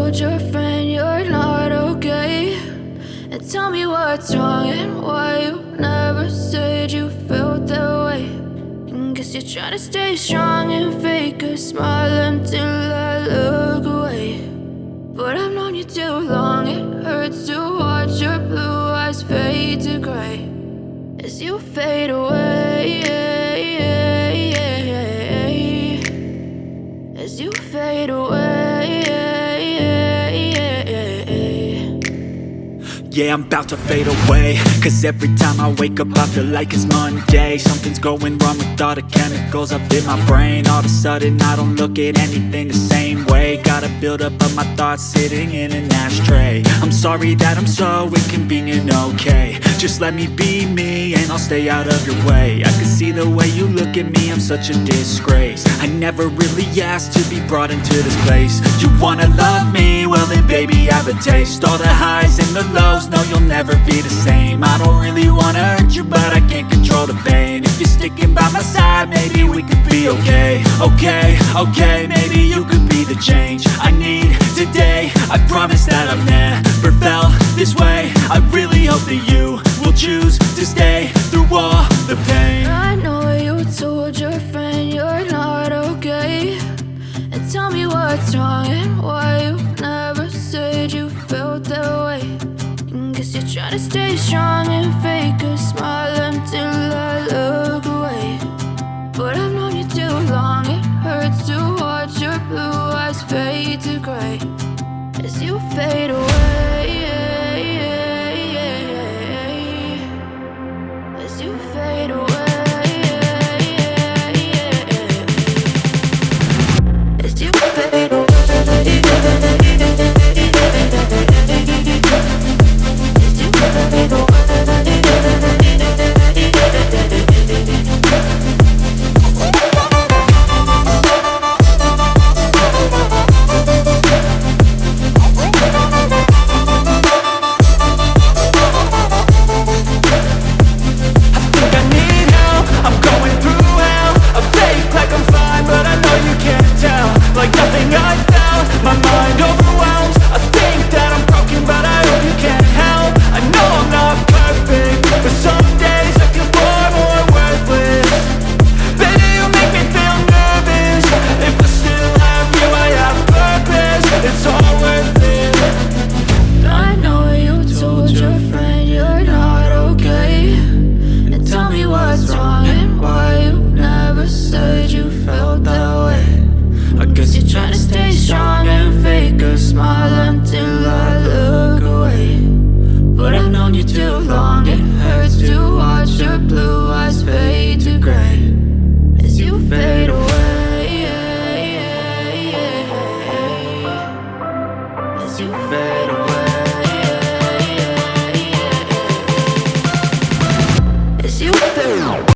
told your friend you're not okay, and tell me what's wrong and why you never said you felt that way. And guess you're trying to stay strong and fake a smile until I look away. But I've known you too long, it hurts to watch your blue eyes fade to gray as you fade away, as you fade away. Yeah, I'm about to fade away, cause every time I wake up I feel like it's Monday. Something's going wrong with all the chemicals up in my brain. All of a sudden I don't look at anything the same way. Gotta build up of my thoughts sitting in an ashtray. I'm sorry that I'm so inconvenient, okay. Just let me be me and I'll stay out of your way. I can see the way you look at me, I'm such a disgrace. I never really asked to be brought into this place. You wanna love me? Well then baby, have a taste. All the highs and the lows, no, you'll never be the same. I don't really wanna hurt you, but I can't control the pain. If you're sticking by my side, maybe we could be okay. Okay, maybe you could be the change I need today. I promise that I've never felt this way. I really hope that you will choose to stay through all the pain. I know you told your friend you're not okay, and tell me what's wrong and why you never said you felt that way. And guess you're trying to stay strong and fake a smile until I look away. But I've known you too long, it hurts to watch your blue eyes fade to gray as you fade away, as you fade away. Smile until I look away. But I've known you too long, it hurts to watch your blue